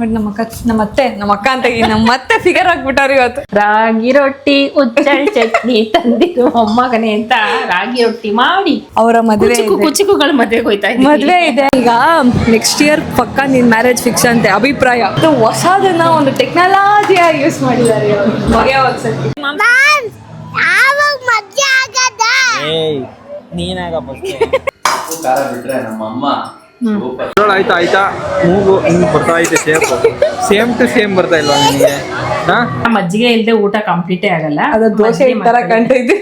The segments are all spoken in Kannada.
ಬಟ್ ನಮ್ಮ ಅಕ್ಕ ಅಂತ ಮತ್ತೆ ಫಿಗರ್ ಆಗ್ಬಿಟ್ಟಾರ ಇವತ್ತು. ರಾಗಿ ರೊಟ್ಟಿ ಉಚ್ಚಲ್ ಚಟ್ನಿ ತಂದಿರು ಮೊಮ್ಮಗನೆ ಅಂತ ರಾಗಿ ರೊಟ್ಟಿ ಮಾಡಿ ಅವರ ಮದುವೆ ಕುಚಿಕುಗಳ ಮದುವೆಗೆ ಹೋಯ್ತಾ ಮದ್ವೆ ಇದೆ ಈಗ. ನೆಕ್ಸ್ಟ್ ಇಯರ್ ಪಕ್ಕ ನಿನ್ ಮ್ಯಾರೇಜ್ ಫಿಕ್ಸ್ ಅಂತೆ ಅಭಿಪ್ರಾಯ. ಹೊಸದನ್ನ ಒಂದು ಟೆಕ್ನಾಲಜಿಯಾಗಿ ಯೂಸ್ ಮಾಡಿದ್ದಾರೆ ಆಯ್ತಾ ಮೂಗು ಹಿಂಗ್ ಬರ್ತಾ ಐತೆ ಸೇಮ್ ಟು ಸೇಮ್ ಬರ್ತಾ ಇಲ್ವಾ ನಿಮಗೆ? ಮಜ್ಜಿಗೆ ಇಲ್ಲದೆ ಊಟ ಕಂಪ್ಲೀಟೇ ಆಗಲ್ಲ. ಅದು ದೋಸೆ ತರ ಕಂಡಿದ್ದು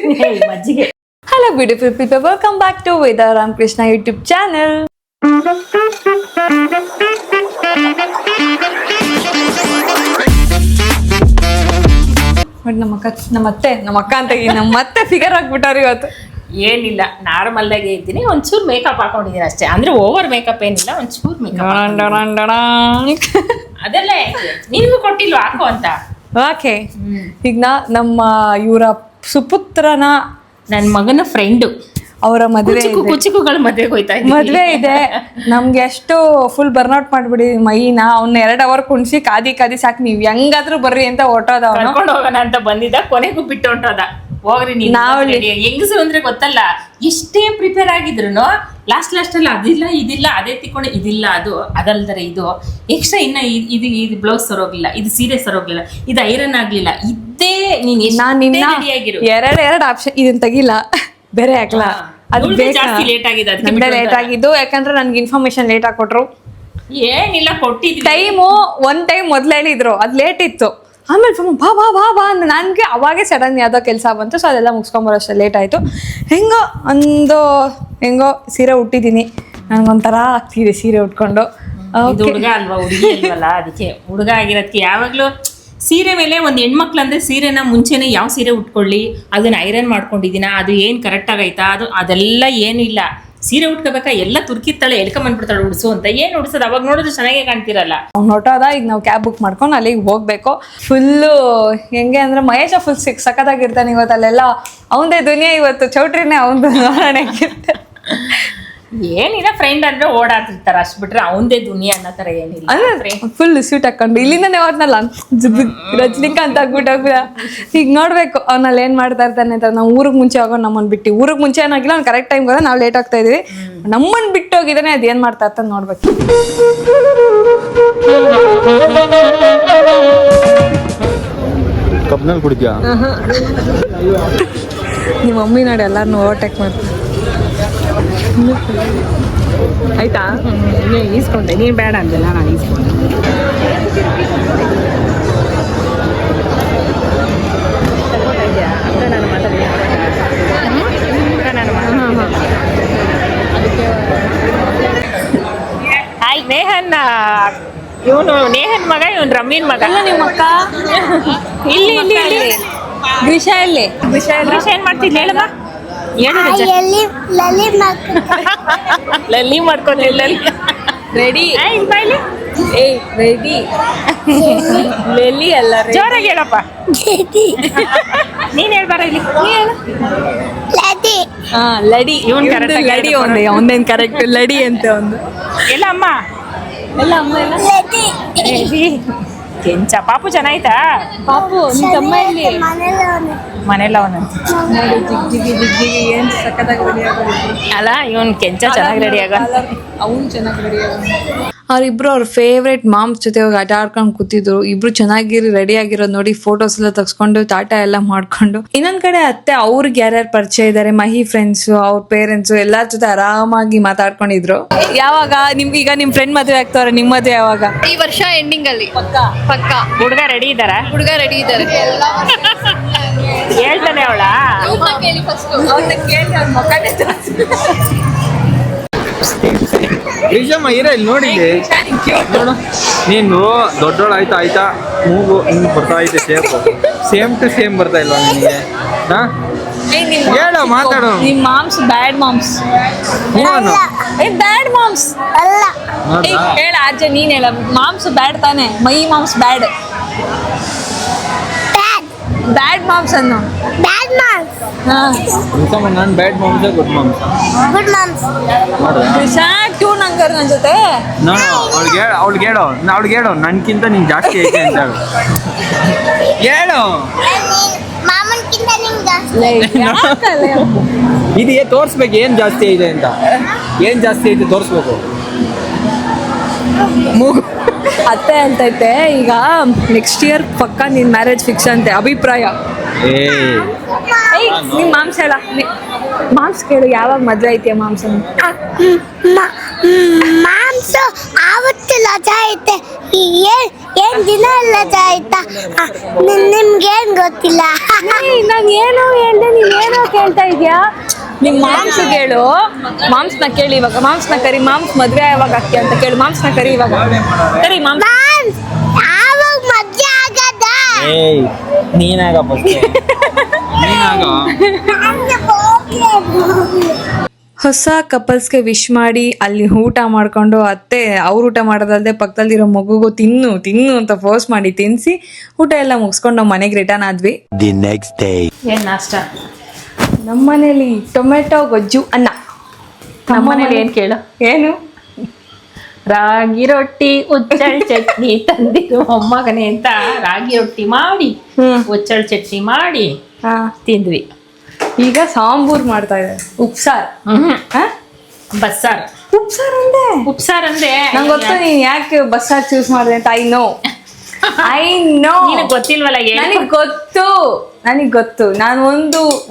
ಮಜ್ಜಿಗೆ. Hello beautiful people, welcome back to Veda Ramakrishna YouTube channel. But ನಮ್ಮ ಅಕ್ಕ ಅಂತ ಮತ್ತೆ ಫಿಗರ್ ಆಗ್ಬಿಟ್ಟಾರ ಇವತ್ತು. ಏನಿಲ್ಲ, ನಾರ್ಮಲ್ ಆಗಿ ಇದ್ದೀನಿ, ಒಂಚೂರು ಮೇಕಪ್ ಹಾಕೊಂಡಿದ್ದೀನಿ ಅಷ್ಟೇ. ಅಂದ್ರೆ ಓವರ್ ಮೇಕಪ್ ಏನಿಲ್ಲ, ಒಂಚೂರು ಮೇಕಪ್. ಅದೆಲ್ಲ ನಿನ್ಗೂ ಕೊಟ್ಟಿಲ್ವ ಹಾಕೋ ಅಂತ? ಓಕೆ, ಈಗ ನಮ್ಮ ಇವರ ಸುಪುತ್ರನ ನನ್ನ ಮಗನ ಫ್ರೆಂಡು ಅವರ ಮದುವೆ ಕುಚಿಕುಗಳ ಮದುವೆಗೆ ಹೋಯ್ತಾ ಮದ್ವೆ ಇದೆ. ನಮ್ಗೆ ಎಷ್ಟು ಫುಲ್ ಬರ್ನ್ಔಟ್ ಮಾಡ್ಬಿಡಿ ಮೈನ. ಅವ್ನ 2 ಅವರ್ ಕುಣ್ಸಿ ಕಾದಿ ಸಾಕು, ನೀವ್ ಹೆಂಗಾದ್ರೂ ಬರ್ರಿ ಅಂತ ಹೊಟ್ಟೋದ. ಕರ್ಕೊಂಡು ಹೋಗೋಣ ಅಂತ ಬಂದಿದ್ದ, ಕೊನೆಗೂ ಬಿಟ್ಟು ಹೊಂಟೋದ. ಹೋಗ್ರಿ ನಾವು ಹೆಂಗಸು ಅಂದ್ರೆ ಗೊತ್ತಲ್ಲ, ಎಷ್ಟೇ ಪ್ರಿಪೇರ್ ಆಗಿದ್ರು ಲಾಸ್ಟ್ ಅಲ್ಲಿ ಅದಿಲ್ಲ ಇದಿಲ್ಲ ಅದೇ ತಿಕ್ಕೊಂಡು ಇದಿಲ್ಲ ಅದು ಅದಲ್ದರೆ ಇದು ಎಕ್ಸ್ಟ್ರಾ ಇನ್ನ ಇದು ಬ್ಲೌಸ್ ಸರೋಗ್ಲಿಲ್ಲ, ಇದು ಸೀರೆ ಸರೋಗ್ಲಿಲ್ಲ, ಇದು ಐರನ್ ಆಗ್ಲಿಲ್ಲ, ಇದ್ದೇ ನೀನ್ ಎರಡು ಆಪ್ಷನ್. ಇದನ್ನ ತೆಗಿಲ್ಲ, ಬೇರೆ ಹಾಕ್ಲಾ, ಅದು ಲೇಟ್ ಆಗಿದ್ದು. ಯಾಕಂದ್ರೆ ನನ್ಗೆ ಇನ್ಫಾರ್ಮೇಶನ್ ಲೇಟ್ ಆಗಿ ಕೊಟ್ರು. ಏನಿಲ್ಲ ಕೊಟ್ಟಿದ್ವಿ ಟೈಮು ಟೈಮ್ ಮೊದ್ಲು ಹೇಳಿದ್ರು, ಅದ್ ಲೇಟ್ ಇತ್ತು. ಆಮೇಲೆ ಬಾ ಬಾ ಬಾ ಬಾ ನನ್ಗೆ ಅವಾಗೆ ಸಡನ್ ಯಾವ್ದೋ ಕೆಲಸ ಬಂತು, ಸೊ ಅದೆಲ್ಲ ಮುಗಿಸ್ಕೊಂಬರೋಷ್ಟೇ ಲೇಟ್ ಆಯ್ತು. ಹೆಂಗೋ ಸೀರೆ ಉಟ್ಟಿದ್ದೀನಿ, ನನ್ಗೊಂಥರ ಆಗ್ತಿದೆ ಸೀರೆ ಉಟ್ಕೊಂಡು. ಹುಡುಗ ಅಲ್ವಾ, ಹುಡುಗಿ ಅಲ್ವಲ್ಲ, ಅದಕ್ಕೆ ಹುಡುಗ ಆಗಿರೋದಕ್ಕೆ ಯಾವಾಗ್ಲೂ ಸೀರೆ ಮೇಲೆ ಒಂದು ಹೆಣ್ಮಕ್ಳು ಅಂದ್ರೆ ಸೀರೆನ ಮುಂಚೆನೆ ಯಾವ ಸೀರೆ ಉಟ್ಕೊಳ್ಳಿ, ಅದನ್ನ ಐರನ್ ಮಾಡ್ಕೊಂಡಿದ್ದೀನ, ಅದು ಏನ್ ಕರೆಕ್ಟ್ ಆಗೈತಾ, ಅದೆಲ್ಲ ಏನು ಇಲ್ಲ. ಸೀರೆ ಉಟ್ಕೋಬೇಕಾ ಎಲ್ಲ ತುರ್ಕಿತ್ತಾಳೆ, ಎಳ್ಕೊಂಬಂದ್ಬಿಡ್ತಾಳೆ ಉಡ್ಸು ಅಂತ. ಏನ್ ಉಡ್ಸೋದು, ಅವಾಗ ನೋಡಿದ್ರೆ ಚೆನ್ನಾಗೇ ಕಾಣ್ತಿರಲ್ಲ. ಅವ್ನು ಹೊಟ್ಟೋದ. ಈಗ ನಾವು ಕ್ಯಾಬ್ ಬುಕ್ ಮಾಡ್ಕೊಂಡು ಅಲ್ಲಿಗೆ ಹೋಗ್ಬೇಕು. ಫುಲ್ಲು ಹೆಂಗೆ ಅಂದ್ರೆ ಮಹೇಶ ಫುಲ್ ಸಖತ್ತಾಗಿರ್ತಾನೆ ಇವತ್ತು. ಅಲ್ಲೆಲ್ಲ ಅವಂದೇ ದುನಿಯಾ ಇವತ್ತು, ಚೌಟ್ರಿನೇ ಅವಂದು ನೋಡೋಣಕ್ಕಿರ್ತೆ. ಏನಿಲ್ಲ, ಫ್ರೆಂಡ್ ಅಂದ್ರೆ ಓಡಾಡ್ತಿರ್ತಾರ, ಅಷ್ಟ್ ಬಿಟ್ರೆ ಅವಂದೇ ದುನಿಯಾ ಅನ್ನೋ ತರ ಏನಿಲ್ಲ. ಅಂದ್ರೆ ಫುಲ್ ಸ್ಯೂಟ್ ಹಾಕೊಂಡು ಇಲ್ಲಿಂದನೇ ಹೋದ್ನಲ್ಲ ರಜನಿಕಾಂತ್ ಆಗ್ಬಿಟ್ಟ. ಈಗ ನೋಡ್ಬೇಕು ಅವ್ನಲ್ಲಿ ಏನ್ ಮಾಡ್ತಾ ಇರ್ತಾನೆ ಅಂತ. ನಾವು ಊರಿಗೆ ಮುಂಚೆ ಹೋಗೋಣ, ನಮ್ಮನ್ ಬಿಟ್ಟು ಊರಿಗೆ ಮುಂಚೆ ಏನಾಗಿಲ್ಲ, ಅವ್ನು ಕರೆಕ್ಟ್ ಟೈಮ್ ಹೋದ, ನಾವು ಲೇಟ್ ಆಗ್ತಾ ಇದೀವಿ. ನಮ್ಮನ್ ಬಿಟ್ಟು ಹೋಗಿದ್ದಾನೆ, ಅದ್ ಏನ್ ಮಾಡ್ತಾ ಇರ್ತಾನೆ ನೋಡ್ಬೇಕು. ಕಬ್ನಲ್ಲಿ ಕುಡಿದ್ಯಾ? ನಿಮ್ಮ ಮಮ್ಮಿ ನೋಡಿ ಎಲ್ಲಾರನ್ನು ಓವರ್ಟೇಕ್ ಮಾಡ್ತೀನಿ. ಆಯ್ತಾ? ಈಸ್ಕೊಂಡೆ, ನೀನ್ ಬೇಡ ಅಂದಿಲ್ಲ, ನಾನು ಈಸ್ಕೊಂಡೆ. ಹಾಯ್ ನೇಹನ್, ಇವನು ನೇಹನ್ ಮಗ, ಇವನು ರಮೀನ್ ಮಗ. ಅಲ್ಲ ನಿಮ್ಮ ಅಕ್ಕ ಇಲ್ಲಿ ಗ್ರೀಷಾ ಎಲ್ಲಿ? ಗ್ರೀಷಾ ಏನ್ ಮಾಡ್ತಿದ್ಲಿ ಹೇಳಮ್ಮ? ಲಲ್ಲಿ ಮಾಡ್ಕೊಂಡಿಲ್ಲ. ರೆಡಿ ರೆಡಿ ಲೆಲ್ಲಿ ಅಲ್ಲ, ಜೋರಾಗಿ ಹೇಳಪ್ಪ. ನೀನ್ ಹೇಳ್ಬಾರ ಇಲ್ಲಿ. ಲಡಿ. ಇವನ್ ಕರೆಕ್ಟ್ ಲಡಿ ಒಂದೇ, ಒಂದೇನ್ ಕರೆಕ್ಟ್ ಲಡಿ ಅಂತ ಒಂದು. ಎಲ್ಲ ಅಮ್ಮ ಎಲ್ಲ ಅಮ್ಮ ಎಲ್ಲ ಕೆಂಚ. ಪಾಪು ಚೆನ್ನಾಯ್ತಾ? ಪಾಪು ನಿನ್ ತಮ್ಮ ಎಲ್ಲಿ? ಮನೆಲ್ಲ ಅವನಂತ ನೋಡಿ, ಜಿಗ್ಜಿಗಿ ಏನ್ ಸಕ್ಕತ್ತಾಗಿ ರೆಡಿ ಆಗೋದು ಅಲ್ಲ. ಇವನ್ ಕೆಂಚ ಚೆನ್ನಾಗಿ ರೆಡಿ ಆಗ, ಅವನು ಚೆನ್ನಾಗಿ ರೆಡಿ ಆಗ. ಅವ್ರಿಬ್ರು ಅವ್ರ ಫೇವ್ರೇಟ್ ಮಾಮ್ಸ್ ಜೊತೆ ಹೋಗಿ ಆಟ ಆಡ್ಕೊಂಡು ಕೂತಿದ್ರು. ಇಬ್ರು ಚೆನ್ನಾಗಿರಿ ರೆಡಿ ಆಗಿರೋದು ನೋಡಿ, ಫೋಟೋಸ್ ಎಲ್ಲ ತಗ್ಸ್ಕೊಂಡು ಟಾಟಾ ಎಲ್ಲ ಮಾಡ್ಕೊಂಡು. ಇನ್ನೊಂದ್ ಕಡೆ ಅತ್ತೆ ಅವ್ರಿಗೆ ಯಾರ್ಯಾರು ಪರಿಚಯ ಇದಾರೆ, ಮಹಿ ಫ್ರೆಂಡ್ಸ್, ಅವ್ರ ಪೇರೆಂಟ್ಸ್ ಎಲ್ಲಾರ ಜೊತೆ ಆರಾಮಾಗಿ ಮಾತಾಡ್ಕೊಂಡಿದ್ರು. ಯಾವಾಗ ಈಗ ನಿಮ್ ಫ್ರೆಂಡ್ ಮದುವೆ ಆಗ್ತವ್ರೆ, ನಿಮ್ ಮದುವೆ ಯಾವಾಗ? ಈ ವರ್ಷ ಎಂಡಿಂಗ್ ಅಲ್ಲಿ ಪಕ್ಕ. ಹುಡುಗ ರೆಡಿ ಇದ್ದಾರ? ಹುಡುಗ ರೆಡಿ ಇದ್ದಾರೆ. ಹೇಳ್ತಾನೆ ಅವಳ ಕೇಳಿ ಫಸ್ಟ್. ಈಶಮ್ಮ ಇರ ಇಲ್ಲಿ ನೋಡಿ, ನೋಡು ನೀನು ದೊಡ್ಡೋಳು ಆಯ್ತಾ ಮೂಗು ಹಿಂಗ್ ಬರ್ತಾ ಐತೆ ಸೇಮ್ ಟು ಸೇಮ್ ಬರ್ತಾ ಇಲ್ವಾ ನಿಮಗೆ? ಹೇಳು, ಮಾತಾಡು. ನಿಮ್ ಮಾಮ್ಸ್ ಬ್ಯಾಡ್ ಮಾಮ್ಸ್. ಬ್ಯಾಡ್ ಮಾಮ್ಸ್ ಅಲ್ಲ. ಹೇಳ ಅಜ್ಜ, ನೀನ್ ಹೇಳ. ಮಾಮ್ಸ್ ಬ್ಯಾಡ್ ತಾನೆ, ಮೈ ಮಾಮ್ಸ್ ಬ್ಯಾಡ್. ಬ್ಯಾಡ್ ಮಾಮ್ಸ್ ಅನ್ನು. ಬ್ಯಾಡ್ ಮಾಮ್ಸ್, ನಾನು ಬ್ಯಾಡ್ ಮಾಂಸ ಗುಡ್ ಮಾಂಸ ಗುಡ್ ಮಾಮ್ಸ್. ಟ್ಯೂನ್ ಹಂಗಾರ ನನ್ನ ಜೊತೆ. ನಾನು ಅವ್ಳಿಗೆ ಹೇಳು ನನ್ಕಿಂತ ನೀನ್ ಜಾಸ್ತಿ ಐತೆ ಅಂತ ಹೇಳು. ಮಾಮನ್ಕಿಂತ ನಿಂಗೆ ಜಾಸ್ತಿ. ಯಾಕಲೆ? ಇದು ತೋರಿಸ್ಬೇಕು ಏನ್ ಜಾಸ್ತಿ ಐತೆ ಅಂತ. ಏನ್ ಜಾಸ್ತಿ ಐತೆ ತೋರಿಸ್ಬೇಕು. ಮೂಗು ಅತ್ತೆ ಅಂತೈತೆ ಈಗ ನೆಕ್ಸ್ಟ್ ಇಯರ್ ಪಕ್ಕ ನಿನ್ ಮ್ಯಾರೇಜ್ ಫಿಕ್ಸ್ ಅಂತೆ ಅಭಿಪ್ರಾಯ. ನಿಮ್ ಮಾಂಸ ಎಲ್ಲ ಮಾಂಸ ಕೇಳು, ಯಾವಾಗ ಮದ್ವೆ ಐತಿಯ ಮಾಂಸ? ಮಾಂಸ ಆವತ್ತು ರಜಾ ಐತೆ. ಏನ್ ದಿನ ರಜಾ ಆಯ್ತಾ? ನಿಮ್ಗೇನ್ ಗೊತ್ತಿಲ್ಲ. ನಾನು ಏನೋ ಹೇಳ್ದೆ, ನೀನೇನೋ ಕೇಳ್ತಾ ಇದ್ಯಾ? ನಿಮ್ ಮಾಂಸ ಕೇಳು, ಮಾಂಸನ ಕೇಳಿ ಇವಾಗ. ಮಾಂಸನ ಕರಿ, ಮಾಂಸ ಮದ್ವೆ ಯಾವಾಗ ಆಗ್ತೀಯ ಅಂತ ಕೇಳು. ಮಾಂಸನ ಕರಿ ಇವಾಗ, ಕರಿ ಮಾಂಸ. ಆವಾಗ ಮದ್ವೆ ಆಗದ. ನೀನಾಗ ಹೊಸ ಕಪಲ್ಸ್ಗೆ ವಿಶ್ ಮಾಡಿ ಅಲ್ಲಿ ಊಟ ಮಾಡ್ಕೊಂಡು ಅತ್ತೆ ಅವ್ರು ಊಟ ಮಾಡೋದಲ್ದೆ ಪಕ್ಕದಲ್ಲಿರೋ ಮಗುಗೂ ತಿನ್ನು ತಿನ್ನು ಅಂತ ಫೋರ್ಸ್ ಮಾಡಿ ತಿನ್ಸಿ ಊಟ ಎಲ್ಲ ಮುಗಿಸ್ಕೊಂಡು ನಾವು ಮನೆಗೆ ರಿಟರ್ನ್ ಆದ್ವಿ. The next day. ಏನ್ ನಾಷ್ಟ? ನಮ್ಮನೇಲಿ ಟೊಮೆಟೊ ಗೊಜ್ಜು ಅನ್ನ. ನಮ್ಮನೇಲಿ ಏನ್ ಕೇಳು? ಏನು? ರಾಗಿ ರೊಟ್ಟಿ ಉಚ್ಚಳ್ ಚಟ್ನಿ ತಂದಿದ್ದು ಮೊಮ್ಮಗನೆ ಅಂತ ರಾಗಿ ರೊಟ್ಟಿ ಮಾಡಿ ಉಚ್ಚಳ್ ಚಟ್ನಿ ಮಾಡಿ ಹಾ, ತಿಂದ್ವಿ. ಈಗ ಸಾಂಬಾರ್ ಮಾಡ್ತಾ ಇದ್ದಾರೆ. ಉಪ್ಸಾರ್. ಬಸ್ಸಾರ್. ಉಪ್ಸಾರ್ ಅಂದೆ. ಉಪ್ಸಾರ್ ಅಂದೆ. ನಂಗೆ ಗೊತ್ತು ನೀನ್ ಯಾಕೆ ಬಸ್ಸಾರ್ ಚೂಸ್ ಮಾಡಿದೆ ಅಂತ. ಐ ನೋ ನಿನಗ್ ಗೊತ್ತಿಲ್ವಲ್ಲ? ನನಗ್ ಗೊತ್ತು. ನಾನು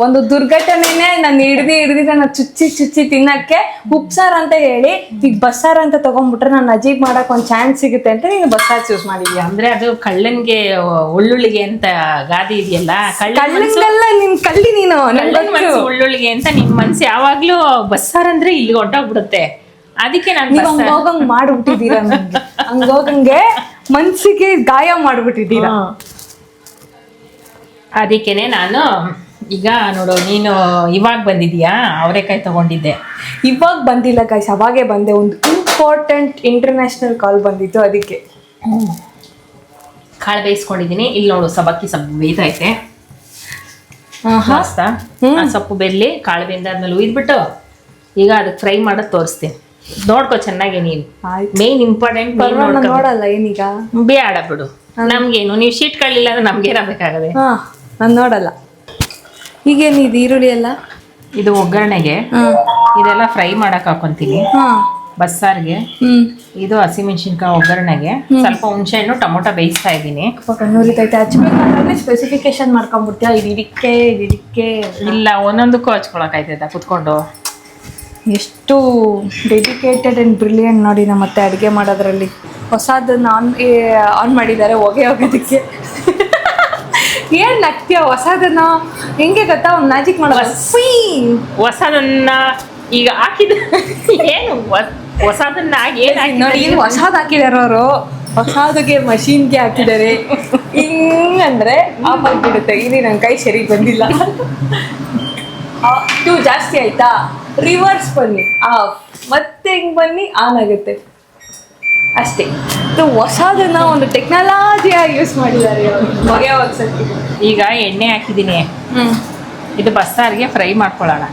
ಒಂದು ದುರ್ಘಟನೆನೇ ನಾನು ಹಿಡ್ದಿ ನಾನು ಚುಚ್ಚಿ ತಿನ್ನಕ್ಕೆ ಉಪ್ಸಾರ್ ಅಂತ ಹೇಳಿ ಈಗ ಬಸ್ಸಾರ್ ಅಂತ ತಗೊಂಡ್ಬಿಟ್ರೆ ನಾನು ಅಜೀಬ್ ಮಾಡಕ್ ಒಂದ್ ಚಾನ್ಸ್ ಸಿಗುತ್ತೆ ಅಂತ ನೀನು ಬಸ್ಸಾರ್ ಚೂಸ್ ಮಾಡಿದ್ಯಾ. ಅಂದ್ರೆ ಅದು ಕಳ್ಳನ್ಗೆ ಉಳ್ಳುಳ್ಳಿಗೆ ಅಂತ ಗಾದಿ ಇದೆಯಲ್ಲ, ಕಳ್ಳಿಂದಲ್ಲ ನಿನ್ ಕಳ್ಳಿ ನೀನು. ಕಳ್ಳನ್ ಮನ್ಸು ಉಳ್ಳುಳ್ಳಿಗೆ ಅಂತ ನಿಮ್ ಮನ್ಸು ಯಾವಾಗ್ಲೂ ಬಸ್ಸಾರ್ ಅಂದ್ರೆ ಇಲ್ಲಿ ಹೊಂಟೋಗ್ಬಿಡುತ್ತೆ. ಅದಕ್ಕೆ ನಾನು ಹಂಗೋಗಂಗ್ ಮಾಡ್ಬಿಟ್ಟಿದ್ದೀರಾ. ಹಂಗೋಗಂಗೆ ಮನ್ಸಿಗೆ ಗಾಯ ಮಾಡ್ಬಿಟ್ಟಿದ್ದೀರಾ. ಅದಕ್ಕೇನೆ ನಾನು ಈಗ ನೋಡು, ನೀನು ಇವಾಗ ಬಂದಿದ್ಯಾ, ಅವರೆಕಾಯಿ ತಗೊಂಡಿದ್ದೆ. ಇವಾಗ ಬಂದಿಲ್ಲ ಗೈಸ್, ಅವಾಗೇ ಬಂದೆ. ಒಂದು ಇಂಪಾರ್ಟೆಂಟ್ ಇಂಟರ್ನ್ಯಾಷನಲ್ ಕಾಲ್ ಬಂದಿತ್ತು, ಅದಕ್ಕೆ ಕಾಳು ಬೇಯಿಸ್ಕೊಂಡಿದ್ದೀನಿ. ಇಲ್ಲಿ ನೋಡು, ಸಬ್ಬಕ್ಕಿ ಸೊಪ್ಪು ಬೇಯ್ತೈತೆ. ಮಸ್ತಾ ಸೊಪ್ಪು ಬೆಲ್ಲಿ ಕಾಳು ಬೆಂದಾದ್ಮೇಲೆ ಉಯ್ದ್ಬಿಟ್ಟು ಈಗ ಅದಕ್ಕೆ ಫ್ರೈ ಮಾಡೋದು ತೋರಿಸ್ತೀನಿ. ನೋಡ್ಕೊ ಚೆನ್ನಾಗಿ ನೀನು. ಮೇನ್ ಇಂಪಾರ್ಟೆಂಟ್ ನೋಡಲ್ಲ ಏನೀಗ. ಬೇಡ ಬಿಡು, ನಮ್ಗೇನು ನೀವು ಶೀಟ್ ಕಳ್ಳಿಲ್ಲ ಅಂದ್ರೆ ನಮ್ಗೇನಾಗಬೇಕಾಗದೆ. ನಾನು ನೋಡಲ್ಲ. ಈಗೇನು ಇದು ಈರುಳ್ಳಿ ಎಲ್ಲ ಇದು ಒಗ್ಗರಣೆಗೆ, ಇದೆಲ್ಲ ಫ್ರೈ ಮಾಡಕ್ ಹಾಕೊಂತೀನಿ ಬಸ್ಸಾರ್ಗೆ. ಇದು ಹಸಿಮೆಣಸಿನ್ಕಾಯಿ ಒಗ್ಗರಣೆಗೆ, ಸ್ವಲ್ಪ ಹುಣಸೆ ಹಣ್ಣು ಟೊಮೊಟೊ ಬೇಯಿಸ್ತಾ ಇದ್ದೀನಿ. ಕಣ್ಣೂರಿತೈತೆ. ಹಚ್ಬೇಕಾದ್ರೆ ಸ್ಪೆಸಿಫಿಕೇಶನ್ ಮಾಡ್ಕೊಂಡ್ಬಿಡ್ತೀಯ. ಇದಕ್ಕೆ ಇಲ್ಲ, ಒಂದೊಂದಕ್ಕೂ ಹಚ್ಕೊಳಕಾಯ್ತೈತ ಕುತ್ಕೊಂಡು. ಎಷ್ಟು ಡೆಡಿಕೇಟೆಡ್ ಆ್ಯಂಡ್ ಬ್ರಿಲಿಯಂಟ್ ನೋಡಿ ಮತ್ತೆ ಅಡುಗೆ ಮಾಡೋದ್ರಲ್ಲಿ. ಹೊಸದನ್ನ ಆನ್ ಮಾಡಿದ್ದಾರೆ ಹೊಗೆ ಹೋಗೋದಕ್ಕೆ. ಏನ್ ನಗ್ತೀಯ? ಹೊಸದನ್ನ ಹೆಂಗೆ ಗೊತ್ತಾ, ಒಂದು ಮ್ಯಾಜಿಕ್ ಮಾಡೋದು. ಹೊಸದನ್ನ ಈಗ ಹಾಕಿದ ಏನು ಹೊಸದನ್ನ ನೋಡಿ, ಇಲ್ಲಿ ಹೊಸದು ಹಾಕಿದಾರೆ ಅವರು. ಹೊಸದಿಗೆ ಮಷೀನ್ಗೆ ಹಾಕಿದ್ದಾರೆ. ಹಿಂಗಂದ್ರೆ ಆಫ್ ಆಗಿಬಿಡುತ್ತೆ. ಇಲ್ಲಿ ನನ್ನ ಕೈ ಸರಿ ಬಂದಿಲ್ಲ. ಟೂ ಜಾಸ್ತಿ ಆಯ್ತಾ, ರಿವರ್ಸ್ ಬನ್ನಿ ಆಫ್, ಮತ್ತೆ ಹಿಂಗ್ ಬನ್ನಿ ಆನ್ ಆಗುತ್ತೆ ಅಷ್ಟೇ. ಇದು ಹೊಸದನ್ನ ಒಂದು ಟೆಕ್ನಾಲಜಿಯಾಗಿ ಯೂಸ್ ಮಾಡಿದ್ದಾರೆ ಹೊಗೆ ಹೋಗ್ಸಕ್ಕೆ. ಈಗ ಎಣ್ಣೆ ಹಾಕಿದ್ದೀನಿ. ಇದು ಬಸ್ಸಾರಿಗೆ ಫ್ರೈ ಮಾಡ್ಕೊಳ್ಳೋಣ.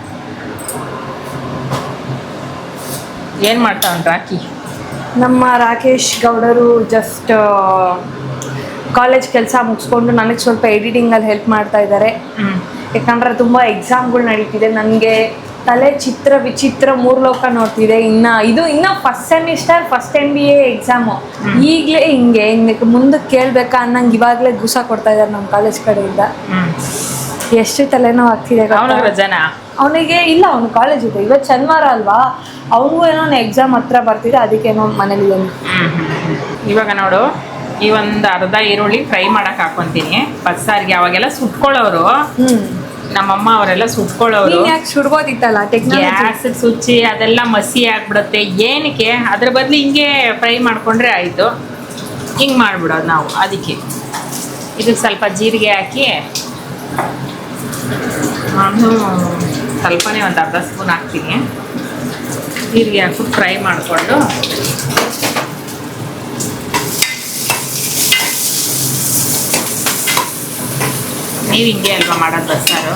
ಏನು ಮಾಡ್ತಾವನ್ ರಾಕಿ? ನಮ್ಮ ರಾಕೇಶ್ ಗೌಡರು ಜಸ್ಟ್ ಕಾಲೇಜ್ ಕೆಲಸ ಮುಗಿಸ್ಕೊಂಡು ನನಗೆ ಸ್ವಲ್ಪ ಎಡಿಟಿಂಗಲ್ಲಿ ಹೆಲ್ಪ್ ಮಾಡ್ತಾ ಇದ್ದಾರೆ. ಯಾಕಂದ್ರೆ ತುಂಬ ಎಕ್ಸಾಮ್ಗಳು ನಡೀತಿದೆ. ನನಗೆ ತಲೆ ಚಿತ್ರ ವಿಚಿತ್ರ ಮೂರು ಲೋಕ ನೋಡ್ತಿದೆ. ಇನ್ನು first semester first MBA exam. ಈಗಲೇ ಹಿಂಗೆ ಮುಂದಕ್ಕೆ ಕೇಳಬೇಕಾ ಅನ್ನಂಗೆ ಇವಾಗಲೇ ಗುಸ ಕೊಡ್ತಾ ಇದ್ದಾರೆ ನಮ್ಮ ಕಾಲೇಜ್ ಕಡೆಯಿಂದ. ಎಷ್ಟು ತಲೆನೋ ಆಗ್ತಿದೆ. ಅವನಿಗೆ ಇಲ್ಲ, ಅವನು ಕಾಲೇಜ್ ಇದೆ. ಇವತ್ತು ಶನಿವಾರ ಅಲ್ವಾ, ಅವನಿಗೂ ಏನೋ ಎಕ್ಸಾಮ್ ಹತ್ರ ಬರ್ತಿದೆ, ಅದಕ್ಕೇನೋ ಮನೇಲಿ ಬಂದು. ಇವಾಗ ನೋಡು, ಈ ಒಂದು ಅರ್ಧ ಈರುಳ್ಳಿ ಫ್ರೈ ಮಾಡಕ್ ಹಾಕೊಂತೀನಿ ಬಸ್ಸಾರಿಗೆ. ಅವಾಗೆಲ್ಲ ಸುಟ್ಕೊಳ್ಳೋರು ನಮ್ಮಮ್ಮ, ಅವರೆಲ್ಲ ಸುಟ್ಕೊಳ್ಳೋರು. ಸುಡ್ಬೋದಿತ್ತಲ್ಲ, ಗ್ಯಾಸ್ ಸುಚ್ಚಿ ಅದೆಲ್ಲ ಮಸಿ ಆಗ್ಬಿಡುತ್ತೆ. ಏನಕ್ಕೆ? ಅದ್ರ ಬದಲು ಹಿಂಗೆ ಫ್ರೈ ಮಾಡ್ಕೊಂಡ್ರೆ ಆಯಿತು. ಹಿಂಗೆ ಮಾಡ್ಬಿಡೋದು ನಾವು. ಅದಕ್ಕೆ ಇದಕ್ಕೆ ಸ್ವಲ್ಪ ಜೀರಿಗೆ ಹಾಕಿ, ನಾನು ಸ್ವಲ್ಪನೇ ಒಂದು ಅರ್ಧ ಸ್ಪೂನ್ ಹಾಕ್ತೀನಿ. ಜೀರಿಗೆ ಹಾಕ್ಬಿಟ್ಟು ಫ್ರೈ ಮಾಡಿಕೊಂಡು ನೀವು ಹಿಂಗೆ ಅಲ್ವಾ ಮಾಡೋದು ಬಸ್ಸಾರು,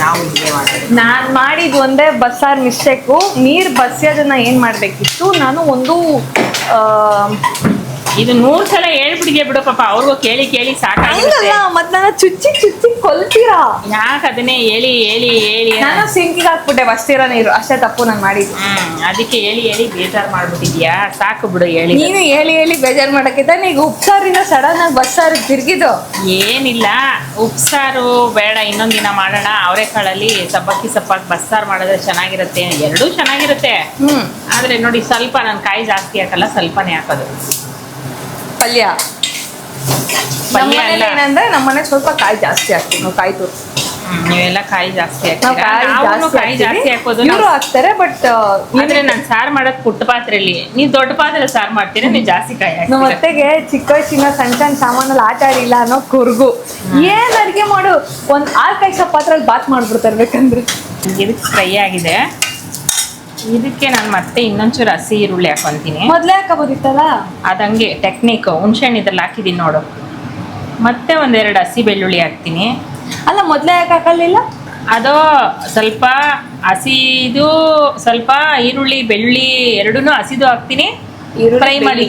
ನಾವು ಹಿಂಗೆ ಮಾಡೋದು. ನಾನ್ ಮಾಡಿದ್ ಒಂದೇ ಬಸ್ಸಾರ್ ಮಿಸ್ಟೇಕು. ನೀರ್ ಬಸ್ಯೋದನ್ನ ಏನ್ ಮಾಡ್ಬೇಕಿತ್ತು, ನಾನು ಒಂದು ಇದು 100 ಸಲ ಹೇಳ್ಬಿಡಿಗೆ ಬಿಡು ಪಾಪ, ಅವ್ರಿಗೂ ಕೇಳಿ ಕೇಳಿ ಸಾಕಾಗಿರುತ್ತೆ. ಹಂಗಲ್ಲ, ಮತ್ ನನ್ನ ಚುಚ್ಚಿ ಚುಚ್ಚಿ ಕೊಲ್ತೀರಾ. ಯಾಕೆ ಅದನ್ನೇ ಹೇಳಿ ಹೇಳಿ ಹೇಳಿ ನಾನು ಸಿಂಕಿಗೆ ಹಾಕ್ಬಿಟ್ಟೆ ಬಸ್ತಿರೋ ನೀರು, ಅಷ್ಟೇ ತಪ್ಪು ನಾನು ಮಾಡಿದ್ದು. ಅದಕ್ಕೆ ಹೇಳಿ ಹೇಳಿ ಬೇಜಾರು ಮಾಡ್ಬಿಟ್ಟಿದ್ಯಾ, ಸಾಕು ಬಿಡು ಹೇಳಿ. ನೀನು ಹೇಳಿ ಹೇಳಿ ಬೇಜಾರ್ ಮಾಡಕ್ಕಿಂತ ಈಗ ಉಪ್ಸಾರಿನ ಸಡನ್ ಆಗಿ ಬಸ್ಸಾರು ತಿರ್ಗಿದ್ದು. ಏನಿಲ್ಲ, ಉಪ್ಸಾರು ಬೇಡ, ಇನ್ನೊಂದ್ ದಿನ ಮಾಡೋಣ. ಅವರೆಕಾಳಲ್ಲಿ ಸಬ್ಬಕ್ಕಿ ಸೊಪ್ಪಾಗಿ ಬಸ್ಸಾರು ಮಾಡಿದ್ರೆ ಚೆನ್ನಾಗಿರುತ್ತೆ, ಎರಡೂ ಚೆನ್ನಾಗಿರುತ್ತೆ. ಆದ್ರೆ ನೋಡಿ ಸ್ವಲ್ಪ ನಾನು ಕಾಯಿ ಜಾಸ್ತಿ ಹಾಕಲ್ಲ, ಸ್ವಲ್ಪನೇ ಹಾಕೋದು. ಪಲ್ಯ ಪಲ್ಯ ಅಲ್ಲ, ಏನಂದ್ರೆ ನಮ್ಮನೆ ಸ್ವಲ್ಪ ಕಾಯಿ ಜಾಸ್ತಿ ಹಾಕ್ತೀವಿ ನಾವು, ಕಾಯಿ ತುರ್ದು. ನೀವೆಲ್ಲ ಕಾಯಿ ಜಾಸ್ತಿ ನಾವು ಕಾಯಿ ಜಾಸ್ತಿ ಹಾಕೋದು. ಇವರು ಹಾಕ್ತಾರೆ, ಬಟ್ ಆದ್ರೆ ನಾನು ಸಾರು ಮಾಡೋದು ಪುಟ್ಟ ಪಾತ್ರೆಯಲ್ಲಿ, ನೀವು ದೊಡ್ಡ ಪಾತ್ರೆ ಸಾರು ಮಾಡ್ತೀರಾ, ನೀವು ಜಾಸ್ತಿ ಕಾಯಿ ನಮ್ಮ ಹಾಕ್ತೀರಾ. ಅತ್ತೆಗೆ ಚಿಕ್ಕ ವಯಸ್ಸಿನ ಸಣ್ಣ ಸಣ್ಣ ಸಾಮಾನಲ್ಲಿ ಆಟ ಆಡಿಲ್ಲ ಅನ್ನೋ ಕುರ್ಗು. ಏನ್ ಅಡ್ಗೆ ಮಾಡು, ಒಂದ್ 6 ಕಾಯಿ ಸೊಪ್ಪು ಪಾತ್ರಲ್ಲಿ ಬಾತ್ ಮಾಡ್ಬಿಡ್ತಾರೆ ಬೇಕಂದ್ರೆ. ಇದಕ್ಕೆ ಫ್ರೈ ಆಗಿದೆ. ಇದಕ್ಕೆ ನಾನು ಮತ್ತೆ ಇನ್ನೊಂಚೂರು ಹಸಿ ಈರುಳ್ಳಿ ಹಾಕೊಂತೀನಿ. ಮೊದ್ಲೇ ಹಾಕಬೋದಿತ್ತಲ್ಲ. ಅದಂಗೆ ಟೆಕ್ನಿಕ್. ಹುಣ್ಸೆಹಣ್ಣು ಇದ್ರಲ್ಲಿ ಹಾಕಿದ್ದೀನಿ ನೋಡು. ಮತ್ತೆ 1-2 ಹಸಿ ಬೆಳ್ಳುಳ್ಳಿ ಹಾಕ್ತೀನಿ. ಅಲ್ಲ, ಮೊದ್ಲೇ ಯಾಕೆ ಹಾಕಲಿಲ್ಲ? ಅದು ಸ್ವಲ್ಪ ಹಸಿದು, ಸ್ವಲ್ಪ ಈರುಳ್ಳಿ ಬೆಳ್ಳುಳ್ಳಿ ಎರಡೂ ಹಸಿದು ಹಾಕ್ತೀನಿ, ಫ್ರೈ ಮಾಡಿ.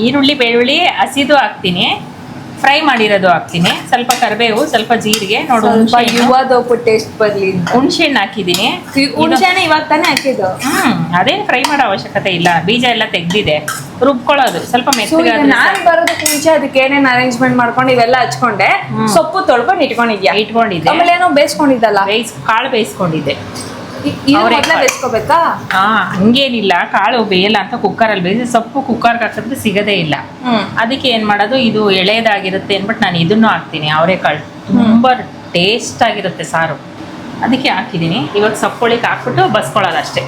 ಈರುಳ್ಳಿ ಬೆಳ್ಳುಳ್ಳಿ ಹಸಿದು ಹಾಕ್ತೀನಿ, ಫ್ರೈ ಮಾಡಿರೋದು ಹಾಕ್ತೀನಿ. ಸ್ವಲ್ಪ ಕರಿಬೇವು, ಸ್ವಲ್ಪ ಜೀರಿಗೆ, ನೋಡು ಯುವದೊಪ್ಪು ಟೇಸ್ಟ್ ಬರ್ಲಿ. ಹುಣ್ಸೆಹಣ್ಣು ಹಾಕಿದ್ದೀನಿ. ಹುಣ್ಸೆಹಣ್ಣು ಇವಾಗ ತಾನೇ ಹಾಕಿದ್ದು. ಅದೇನು ಫ್ರೈ ಮಾಡೋ ಅವಶ್ಯಕತೆ ಇಲ್ಲ, ಬೀಜ ಎಲ್ಲ ತೆಗ್ದಿದೆ. ರುಬ್ಕೊಳ್ಳೋದು ಸ್ವಲ್ಪ ಮೆತ್ತಗೆ. ನಾನ್ ಬರೋದಕ್ಕೆ ಮುಂಚೆ ಅದಕ್ಕೆ ಏನೇನ್ ಅರೇಂಜ್ಮೆಂಟ್ ಮಾಡ್ಕೊಂಡು ಇವೆಲ್ಲ ಹಚ್ಕೊಂಡೆ, ಸೊಪ್ಪು ತೊಳ್ಕೊಂಡು ಇಟ್ಕೊಂಡಿದ್ದೆ. ಆಮೇಲೆ ಏನೋ ಬೇಯಿಸ್ಕೊಂಡಿದ್ದಲ್ಲ, ಕಾಳು ಬೇಯಿಸ್ಕೊಂಡಿದ್ದೆ. ಬೇಯಿಸ್ಕೋಬೇಕಾ? ಹಂಗೇನಿಲ್ಲ, ಕಾಳು ಬೇಯಲ್ಲ ಅಂತ ಕುಕ್ಕರಲ್ಲಿ ಬೇಯಿಸಿ, ಸೊಪ್ಪು ಕುಕ್ಕರ್ಗೆ ಹಾಕಿದ್ರೆ ಸಿಗದೇ ಇಲ್ಲ. ಅದಕ್ಕೆ ಏನ್ ಮಾಡೋದು, ಇದು ಎಳೆದಾಗಿರುತ್ತೆ ಅಂದ್ಬಿಟ್ಟು ನಾನು ಇದನ್ನು ಹಾಕ್ತೀನಿ. ಅವರೆಕಾಳು ತುಂಬಾ ಟೇಸ್ಟ್ ಆಗಿರುತ್ತೆ ಸಾರು, ಅದಕ್ಕೆ ಹಾಕಿದ್ದೀನಿ. ಇವಾಗ ಸೊಪ್ಪೊಳಿಗೆ ಹಾಕ್ಬಿಟ್ಟು ಬಸ್ಕೊಳ್ಳೋದು ಅಷ್ಟೇ.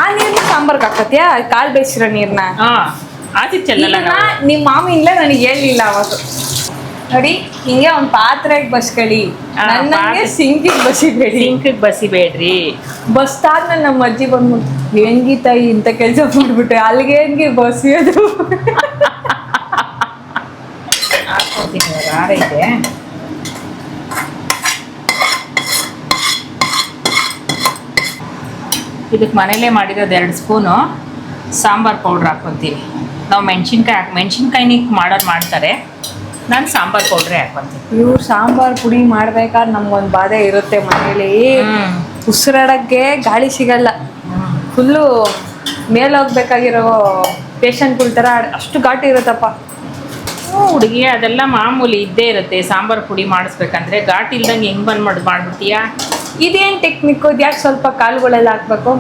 ಆ ನೀರ್ನ ಸಾಂಬಾರ್ಗೆ ಹಾಕತ್ಯಾ, ಕಾಳು ಬೇಯಿಸಿರೋ ನೀರ್ನ? ಆತಿಚ್ಚಲ್ಲ ನಿಮ್ಮ ಮಾಮಿನ್ಲೇ ನನಗೆ ಹೇಳಿಲ್ಲ ಅವಾಗ. ನೋಡಿ, ಹಿಂಗೆ ಒಂದ್ ಪಾತ್ರೆಗೆ ಬಸ್ಕೊಳ್ಳಿ, ನನಗೆ ಸಿಂಕಿಗೆ ಬಸಿಬೇಡಿ. ಸಿಂಕಿಗೆ ಬಸಿಬೇಡ್ರಿ. ಬಸ್ತಾದ್ಮೇಲೆ ನಮ್ಮ ಅಜ್ಜಿ ಬಂದ್ಬಿಟ್ಟು, ಹೆಂಗಿ ತಾಯಿ ಇಂಥ ಕೆಲಸ ಮಾಡ್ಬಿಟ್ಟೆ, ಅಲ್ಲಿಗೆ ಹೆಂಗೆ ಬಸಿಯೋದು. ಆರೈತೆ. ಇದಕ್ಕೆ ಮನೇಲೇ ಮಾಡಿರೋದು 2 ಸ್ಪೂನು ಸಾಂಬಾರ್ ಪೌಡ್ರ್ ಹಾಕ್ಕೊತೀನಿ. ನಾವು ಮೆಣಸಿನ್ಕಾಯಿನ ಮಾಡೋದು ಮಾಡ್ತಾರೆ, ನಾನು ಸಾಂಬಾರ್ ಪೌಡ್ರೇ ಹಾಕ್ಕೊತೀನಿ. ಇವ್ರು ಸಾಂಬಾರ್ ಪುಡಿ ಮಾಡ್ಬೇಕಾದ್ರೆ ನಮ್ಗೊಂದು ಬಾಧೆ ಇರುತ್ತೆ ಮನೇಲಿ. ಉಸಿರಾಡಕ್ಕೆ ಗಾಳಿ ಸಿಗಲ್ಲ, ಫುಲ್ಲು ಮೇಲೋಗ್ಬೇಕಾಗಿರೋ ಪೇಷಂಟ್ಗಳ ಥರ ಅಷ್ಟು ಘಾಟಿ ಇರುತ್ತಪ್ಪ. ಹುಡುಗಿ ಅದೆಲ್ಲ ಮಾಮೂಲಿ ಇದ್ದೇ ಇರುತ್ತೆ. ಸಾಂಬಾರ್ ಪುಡಿ ಮಾಡಿಸ್ಬೇಕಂದ್ರೆ ಘಾಟ್ ಇಲ್ದಂಗೆ ಹೆಂಗ್ ಮಾಡ್ಬಿಡ್ತೀಯಾ? ಇದೇನು ಟೆಕ್ನಿಕ್ಕು? ಯಾಕೆ ಸ್ವಲ್ಪ ಕಾಳುಗಳೆಲ್ಲ ಹಾಕ್ಬೇಕು?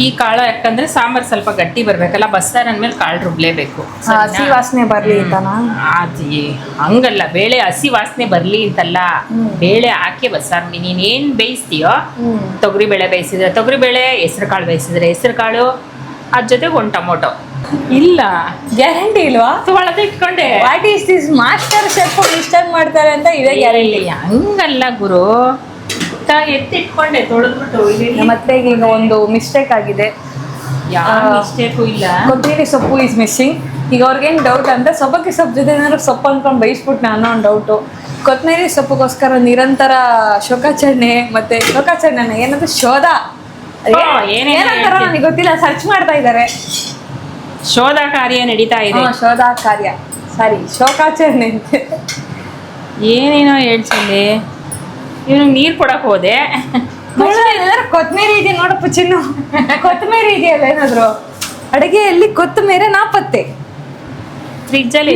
ಈ ಕಾಳು ಯಾಕಂದ್ರೆ ಸಾಂಬಾರ್ ಸ್ವಲ್ಪ ಗಟ್ಟಿ ಬರ್ಬೇಕಲ್ಲ, ಬಸ್ಸಾರ್ ಅಂದ್ಮೇಲೆ ಕಾಳು ರುಬ್ಲೇಬೇಕು. ಹಸಿ ವಾಸನೆ ಬರ್ಲಿ ಅಂತನಾ? ಹಂಗಲ್ಲ, ಬೇಳೆ ಹಸಿ ವಾಸನೆ ಬರ್ಲಿ ಅಂತಲ್ಲ, ಬೇಳೆ ಹಾಕಿ ಬಸ್ಸಾರ್. ನೀನ್ ಏನ್ ಬೇಯಿಸ್ತೀಯೋ, ತೊಗರಿ ಬೇಳೆ ಬೇಯಿಸಿದ್ರೆ ತೊಗರಿ ಬೇಳೆ, ಹೆಸರು ಕಾಳು ಬೇಯಿಸಿದ್ರೆ ಹೆಸರು ಕಾಳು, ಅದ್ರ ಜೊತೆಗೆ 1 ಟೊಮೊಟೊ. ಇಲ್ಲ ಗ್ಯಾರಂಟಿ ಇಲ್ವಾ? ತೊಳೆದು ಇಟ್ಕೊಂಡೆ. What is this master chef mistake ಮಾಡ್ತಾರೆ ಅಂತ ಇದೇ ಗ್ಯಾರಂಟಿ? ಹಂಗಲ್ಲ ಗುರು, ಎತ್ತಿಟ್ಕೊಂಡೆ ತೊಳೆದ್ಬಿಟ್ಟು. ಮತ್ತೆ ಈಗ ಒಂದು ಮಿಸ್ಟೇಕ್ ಆಗಿದೆ. ಯಾವ ಮಿಸ್ಟೇಕು ಇಲ್ಲ. ಕೊತ್ತಂಬರಿ ಸೊಪ್ಪು ಇಸ್ ಮಿಸ್ಸಿಂಗ್. ಈಗ ಅವ್ರಿಗೇನು ಡೌಟ್ ಅಂದ್ರೆ ಸಬ್ಬಕ್ಕಿ ಸೊಪ್ಪು ಜೊತೆ ಏನಾದ್ರು ಸೊಪ್ಪು ಅಂದ್ಕೊಂಡು ಬೇಯಿಸ್ಬಿಟ್ಟು ನಾನು ಒಂದು ಡೌಟು. ಕೊತ್ತಂಬರಿ ಸೊಪ್ಪಿಗೋಸ್ಕರ ನಿರಂತರ ಶೋಕಾಚರಣೆ, ಮತ್ತೆ ಶೋಕಾಚರಣೆ ಏನಂದ್ರೆ ಶೋಧ, ಏನಂತಾರ ನನಗೆ ಗೊತ್ತಿಲ್ಲ, ಸರ್ಚ್ ಮಾಡ್ತಾ ಇದ್ದಾರೆ. ಶೋಧ ಕಾರ್ಯ ನಡೀತಾ ಇದೆ. ಶೋಧ ಕಾರ್ಯ, ಸಾರಿ ಶೋಕಾಚರಣೆ ಅಂತ ಏನೇನೋ ಹೇಳ್ಸಲ್ಲಿ. ಇವನು ನೀರು ಕೊಡಕ್ ಹೋದೆ. ಕೊತ್ತಂಬರಿ ಇದೆ ನೋಡಪ್ಪ ಚಿನ್ನು, ಕೊತ್ತಂಬರಿ ಇದೆಯಲ್ಲ ಏನಾದ್ರು ಅಡುಗೆಯಲ್ಲಿ ಕೊತ್ತಂಬರಿ ನಾಪತ್ತೆ. ಫ್ರಿಜ್ಜಲ್ಲಿ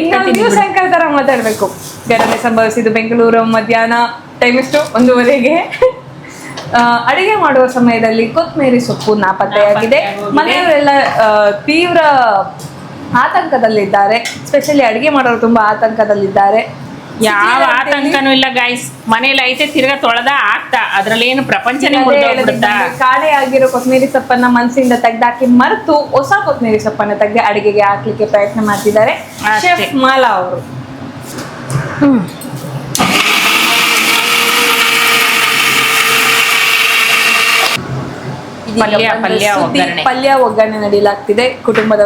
ಸಾಯಂಕಾಲ ತರ ಮಾತಾಡ್ಬೇಕು. ಘಟನೆ ಸಂಭವಿಸಿದ್ದು ಬೆಂಗಳೂರು ಮಧ್ಯಾಹ್ನ ಟೈಮ್ ಎಷ್ಟು 1:30ಗೆ. ಅಡಿಗೆ ಮಾಡುವ ಸಮಯದಲ್ಲಿ ಕೊತ್ತಂಬರಿ ಸೊಪ್ಪು ನಾಪತ್ತೆಯಾಗಿದೆ. ಮನೆಯವರೆಲ್ಲ ತೀವ್ರ ಆತಂಕದಲ್ಲಿದ್ದಾರೆ. ಸ್ಪೆಷಲಿ ಅಡಿಗೆ ಮಾಡೋರು ತುಂಬಾ ಆತಂಕದಲ್ಲಿದ್ದಾರೆ. ಯಾವ ಆತಂಕನೂ ಇಲ್ಲ ಗೈಸ್, ಮನೇಲಿ ಐತೆ, ತಿರ್ಗಾ ತೊಳೆದ ಆಗ್ತಾ, ಅದ್ರಲ್ಲಿ ಏನು ಪ್ರಪಂಚನೇ ಕಾಳೆ ಆಗಿರೋ ಕೊತ್ತಂಬರಿ ಸೊಪ್ಪನ್ನ ಮನಸ್ಸಿಂದ ತೆಗ್ದಾಕಿ ಮರೆತು ಹೊಸ ಕೊತ್ತಂಬರಿ ಸೊಪ್ಪನ್ನ ತೆಗ್ದು ಅಡಿಗೆಗೆ ಹಾಕ್ಲಿಕ್ಕೆ ಪ್ರಯತ್ನ ಮಾಡ್ತಿದ್ದಾರೆ ಶೆಫ್ ಮಾಲಾ ಅವರು. ಪಲ್ಯ ಒಗ್ಗರಣೆ ನಡೀಲಾಗ್ತಿದೆ ಕುಟುಂಬದ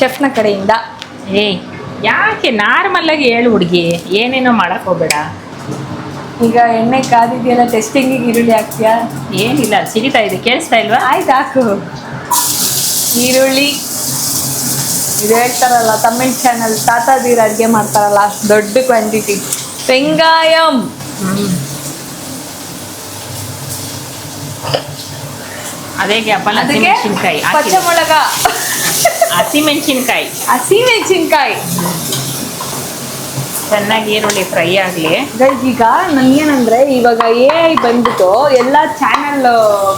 ಶೆಫ್ನ ಕಡೆಯಿಂದ. ಏಯ್ ಯಾಕೆ ನಾರ್ಮಲ್ ಆಗಿ ಹೇಳು ಹುಡುಗಿ, ಏನೇನೋ ಮಾಡಕ್ ಹೋಗ್ಬೇಡ. ಈಗ ಎಣ್ಣೆ ಕಾದಿದೆಯಲ್ಲ, ಟೆಸ್ಟಿಂಗಿಗೆ ಈರುಳ್ಳಿ ಹಾಕ್ತೀಯಾ? ಏನಿಲ್ಲ, ಸಿಡಿತಾ ಇದೆ, ಕೇಳಿಸ್ತಾ ಇಲ್ವಾ? ಆಯ್ತು ಹಾಕು. ಈರುಳ್ಳಿ ಇದು ಹೇಳ್ತಾರಲ್ಲ ತಮಿಳ್ ಚಾನಲ್ ತಾತಾದೀರ್ ಅಡುಗೆ ಮಾಡ್ತಾರಲ್ಲ, ಅಷ್ಟು ದೊಡ್ಡ ಕ್ವಾಂಟಿಟಿ. ಬೆಂಗಾಯಂ ಅದೇ ಗ್ಯಾಪಲ್ಲಿ ಅದಕ್ಕೆ ಹಸಿಮೆಣಸಿನ್ಕಾಯಿ ಪಚ್ಚಮೊಳಗ, ಹಸಿಮೆಣಸಿನ್ಕಾಯಿ ಹಸಿಮೆಣಸಿನ್ಕಾಯಿ ಚೆನ್ನಾಗಿ ಈರುಳ್ಳಿ ಫ್ರೈ ಆಗಲಿ. ಈಗ ನಂಗೇನಂದ್ರೆ ಇವಾಗ AI ಬಂದ್ಬಿಟ್ಟು ಎಲ್ಲ ಚಾನಲ್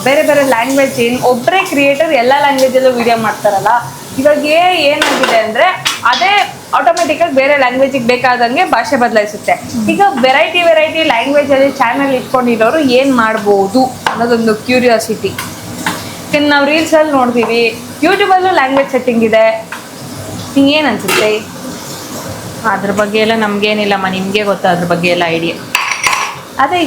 ಬೇರೆ ಬೇರೆ ಲ್ಯಾಂಗ್ವೇಜ್, ಒಬ್ಬರೇ ಕ್ರಿಯೇಟರ್ ಎಲ್ಲ ಲ್ಯಾಂಗ್ವೇಜಲ್ಲೂ ವಿಡಿಯೋ ಮಾಡ್ತಾರಲ್ಲ. ಇವಾಗ ಏನಾಗಿದೆ ಅಂದ್ರೆ ಅದೇ ಆಟೋಮೆಟಿಕ್ ಆಗಿ ಬೇರೆ ಲ್ಯಾಂಗ್ವೇಜಿಗೆ ಬೇಕಾದಂಗೆ ಭಾಷೆ ಬದಲಾಯಿಸುತ್ತೆ. ಈಗ ವೆರೈಟಿ ಲ್ಯಾಂಗ್ವೇಜಲ್ಲಿ ಚಾನಲ್ ಇಟ್ಕೊಂಡಿರೋರು ಏನು ಮಾಡ್ಬೋದು ಅನ್ನೋದೊಂದು ಕ್ಯೂರಿಯಾಸಿಟಿ. ನಾವು ರೀಲ್ಸಲ್ಲಿ ನೋಡ್ತೀವಿ, ಯೂಟ್ಯೂಬಲ್ಲೂ ಲ್ಯಾಂಗ್ವೇಜ್ ಸೆಟ್ಟಿಂಗ್ ಇದೆ. ನಿಂಗೇನು ಅನ್ಸುತ್ತೆ ಅದ್ರ ಬಗ್ಗೆ ಎಲ್ಲ ನಮ್ಗೇನಿಲ್ಲಮ್ಮ, ನಿಮಗೆ ಗೊತ್ತಾ ಅದ್ರ ಬಗ್ಗೆ ಎಲ್ಲ ಐಡಿಯಾ. ಅದೇ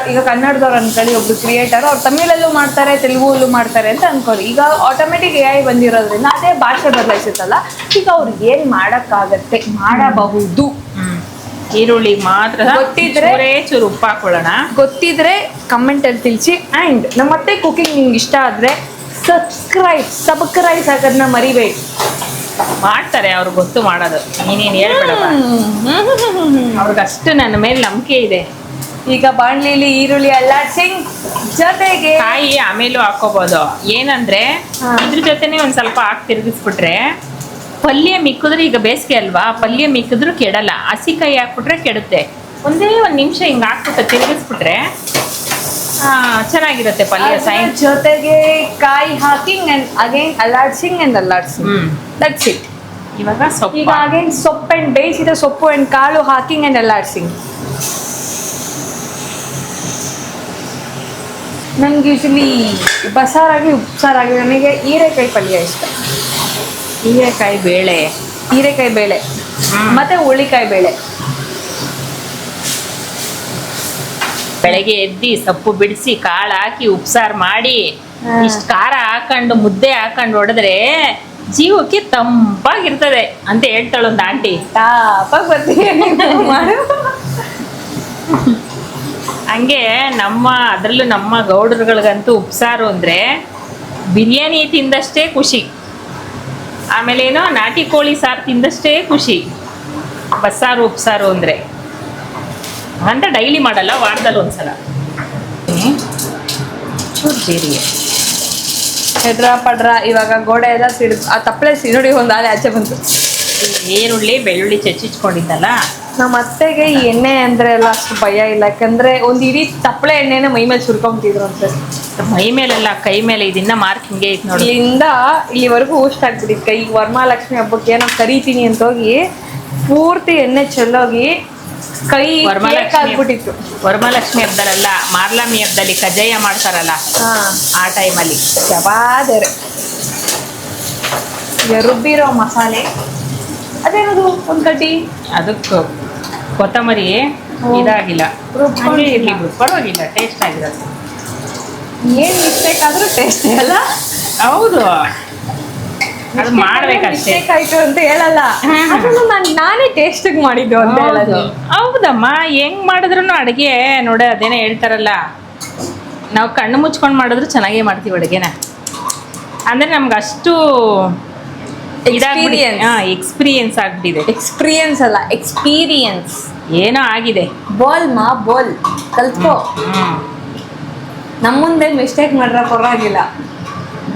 ಈಗ ಕನ್ನಡದವ್ರು ಅನ್ಕೊಳ್ಳಿ, ಒಬ್ರು ಕ್ರಿಯೇಟರ್ ಅವ್ರು ತಮಿಳಲ್ಲೂ ಮಾಡ್ತಾರೆ, ತೆಲುಗಲ್ಲೂ ಮಾಡ್ತಾರೆ ಅಂತ ಅನ್ಕೊಳ್ಳಿ. ಈಗ ಆಟೋಮೆಟಿಕ್ AI ಬಂದಿರೋದ್ರಿಂದ ಅದೇ ಭಾಷೆ ಬದಲಾಯಿಸುತ್ತಲ್ಲ, ಈಗ ಅವ್ರಿಗೆ ಏನು ಮಾಡೋಕ್ಕಾಗತ್ತೆ, ಮಾಡಬಹುದು. ಈರುಳ್ಳಿ ಮಾತ್ರ ಗೊತ್ತಿದ್ರೆ ಚೂರು ಉಪ್ಪು ಹಾಕೊಳ್ಳೋಣ. ಗೊತ್ತಿದ್ರೆ ಕಮೆಂಟಲ್ಲಿ ತಿಳಿಸಿ. ಆ್ಯಂಡ್ ನಮ್ಮತ್ತೆ ಕುಕಿಂಗ್ ನಿಮ್ಗೆ ಇಷ್ಟ ಆದರೆ ಸಬ್ಸ್ಕ್ರೈಬ್ ಹಾಕೋದನ್ನ ಮರಿಬೇಡಿ. ಮಾಡ್ತಾರೆ, ಅವ್ರಿಗೆ ಗೊತ್ತು ಮಾಡೋದು, ನೀನೇನು ಹೇಳ್ಬೇಡ. ಅವ್ರಿಗಷ್ಟು ನನ್ನ ಮೇಲೆ ನಂಬಿಕೆ ಇದೆ. ಈಗ ಬಾಣಲಿಲಿ ಈರುಳ್ಳಿ ಅಲ್ಲಾಡ್ಸಿಂಗ್ ಜೊತೆಗೆ ಕಾಯಿ ಆಮೇಲೂ ಹಾಕೋಬಹುದು. ಏನಂದ್ರೆ ಇದ್ರ ಜೊತೆನೆ ಒಂದ್ ಸ್ವಲ್ಪ ಹಾಕಿ ತಿರುಗಿಸ್ಬಿಟ್ರೆ ಪಲ್ಯ ಮಿಕ್ಕಿದ್ರೆ, ಈಗ ಬೇಸಿಗೆ ಅಲ್ವಾ, ಪಲ್ಯ ಮಿಕ್ಕಿದ್ರು ಕೆಡಲ್ಲ. ಹಸಿಕಾಯಿ ಹಾಕ್ಬಿಟ್ರೆ ಕೆಡುತ್ತೆ. ಒಂದೇ ಒಂದು ನಿಮಿಷ ಹಿಂಗೆ ಹಾಕ್ಬಿಟ್ಟು ತಿರುಗಿಸ್ಬಿಟ್ರೆ ಚೆನ್ನಾಗಿರುತ್ತೆ ಪಲ್ಯ. ಸೈನ್ಸ್ ಜೊತೆಗೆ ಕಾಯಿ ಹಾಕಿಂಗ್ ಅಂಡ್ ಅಗೇನ್ ಅಲ್ಲಾಡ್ಸಿಂಗ್ ದಟ್ಸ್ ಇಟ್. ಇವಾಗ ಸೊಪ್ಪು, ಈಗ ಅಗೇನ್ ಸೊಪ್ಪು ಅಂಡ್ ಬೇಯಿಸಿದ ಸೊಪ್ಪು ಅಂಡ್ ಕಾಳು ಹಾಕಿಂಗ್ ಅಂಡ್ ಅಲ್ಲಾಡ್ಸಿಂಗ್. ನನ್ಗೆ ಯೂಶಲಿ ಬಸಾರಾಗಿ ಉಪ್ಸಾರಾಗಿ ನನಗೆ ಹೀರೆಕಾಯಿ ಪಲ್ಯ ಇಷ್ಟ. ಹೀರೆಕಾಯಿ ಬೇಳೆ, ಹೀರೆಕಾಯಿ ಬೇಳೆ ಮತ್ತೆ ಹುಳಿಕಾಯಿ ಬೇಳೆ. ಬೆಳಗ್ಗೆ ಎದ್ದು ಸೊಪ್ಪು ಬಿಡಿಸಿ ಕಾಳು ಹಾಕಿ ಉಪ್ಸಾರು ಮಾಡಿ ಇಷ್ಟು ಖಾರ ಹಾಕೊಂಡು ಮುದ್ದೆ ಹಾಕೊಂಡು ಹೊಡೆದ್ರೆ ಜೀವಕ್ಕೆ ತಂಪಾಗಿರ್ತದೆ ಅಂತ ಹೇಳ್ತಾಳೆ ಒಂದು ಆಂಟಿ. ತಾಪಾಗಿ ಬರ್ತೀವಿ ಮಾಡು. ಹಂಗೆ ಅದರಲ್ಲೂ ನಮ್ಮ ಗೌಡರುಗಳಿಗಂತೂ ಉಪ್ಸಾರು ಅಂದರೆ ಬಿರಿಯಾನಿ ತಿಂದಷ್ಟೇ ಖುಷಿ. ಆಮೇಲೆ ಏನೋ ನಾಟಿ ಕೋಳಿ ಸಾರು ತಿಂದಷ್ಟೇ ಖುಷಿ ಬಸ್ಸಾರು ಉಪ್ಸಾರು ಅಂದರೆ. ಅಂತ ಡೈಲಿ ಮಾಡಲ್ಲ, ವಾರದಲ್ಲಿ ಒಂದ್ಸಲ. ಚೂರು ಜೀರಿಗೆ, ಹೆಡ್ರ ಪಡ್ರ ಇವಾಗ ಗೋಡೆ ಎಲ್ಲ ಆ ತಪ್ಪಳೆ ನೋಡಿ ಒಂದು ಆಲೆ ಆಚೆ ಬಂತು. ಈರುಳ್ಳಿ ಬೆಳ್ಳುಳ್ಳಿ ಚಚ್ಚಿಚ್ಕೊಂಡಿದ್ದಲ್ಲ. ನಮ್ಮ ಅತ್ತೆಗೆ ಈ ಎಣ್ಣೆ ಅಂದ್ರೆ ಎಲ್ಲ ಅಷ್ಟು ಭಯ ಇಲ್ಲ, ಯಾಕಂದ್ರೆ ಒಂದು ಇಡೀ ತಪ್ಪಳೆ ಎಣ್ಣೆನ ಮೈ ಮೇಲೆ ಸುರ್ಕೊಂತಿದ್ರು ಅಂತ. ಮೈ ಮೇಲೆಲ್ಲ ಕೈ ಮೇಲೆ ಇದನ್ನ ಮಾರ್ಕ್ ಹಿಂಗೆ ಐತೆ ನೋಡಿ. ಇಲ್ಲಿಂದ ಇಲ್ಲಿವರೆಗೂ ಊಷ್ಟ ಆಗ್ಬಿಟ್ಟಿತ್ತು ಕೈ. ವರಮಹಾಲಕ್ಷ್ಮಿ ಹಬ್ಬಕ್ಕೆ ಏನೋ ಕರಿತೀನಿ ಅಂತ ಹೋಗಿ ಪೂರ್ತಿ ಎಣ್ಣೆ ಚೆಲ್ಲೋಗಿ ಕೈ ಆಗ್ಬಿಟ್ಟಿತ್ತು. ವರಮಹಾಲಕ್ಷ್ಮಿ ಹಬ್ಬದಲ್ಲ, ಮಾರ್ಲಮಿ ಹಬ್ಬದಲ್ಲಿ ಕಜ್ಜಾಯ ಮಾಡ್ತಾರಲ್ಲ, ಆ ಟೈಮಲ್ಲಿ ಜವಾದರೆ ರುಬ್ಬಿರೋ ಮಸಾಲೆ ಅದೇನದು ಒಂದು ಕಡ್ಡಿ, ಅದಕ್ಕೆ ಕೊತ್ತಂಬರಿ ಇದಾಗಿಲ್ಲ, ಇರ್ಲಿ ಬಿಡು, ಪರವಾಗಿಲ್ಲ, ಟೇಸ್ಟ್ ಆಗಿರೋದು. ಏನ್ ಮಿಸ್ಟೇಕ್ ಆದ್ರೂ ಟೇಸ್ಟ್ ಅಲ್ಲ. ಹೌದು, ಅದು ಮಾಡ್ಬೇಕಷ್ಟೇ. ಮಿಸ್ಟೇಕ್ ಆಯ್ತು ಅಂತ ಹೇಳಲ್ಲ, ನಾನೇ ಟೇಸ್ಟಿಗೆ ಮಾಡಿದ್ದು ಅಂತ ಹೇಳೋದು. ಹೌದಮ್ಮ, ಹೆಂಗ್ ಮಾಡಿದ್ರು ಅಡುಗೆ ನೋಡ, ಅದೇನೇ ಹೇಳ್ತಾರಲ್ಲ, ನಾವು ಕಣ್ಣು ಮುಚ್ಕೊಂಡು ಮಾಡಿದ್ರು ಚೆನ್ನಾಗೇ ಮಾಡ್ತೀವಿ ಅಡುಗೆನ. ಅಂದ್ರೆ ನಮ್ಗೆ ಅಷ್ಟು ಎಕ್ಸ್ಪೀರಿಯನ್ಸ್ ಆಗ್ಬಿಟ್ಟಿದೆ. ಎಕ್ಸ್ಪೀರಿಯನ್ಸ್ ಅಲ್ಲ, ಎಕ್ಸ್ಪೀರಿಯನ್ಸ್ ಏನೋ ಆಗಿದೆ. ಬೋಲ್ ಕಲ್ತ್ಕೋ. ನಮ್ಮ ಮುಂದೆ ಮಿಸ್ಟೇಕ್ ಮಾಡ್ರ ಪರವಾಗಿಲ್ಲ,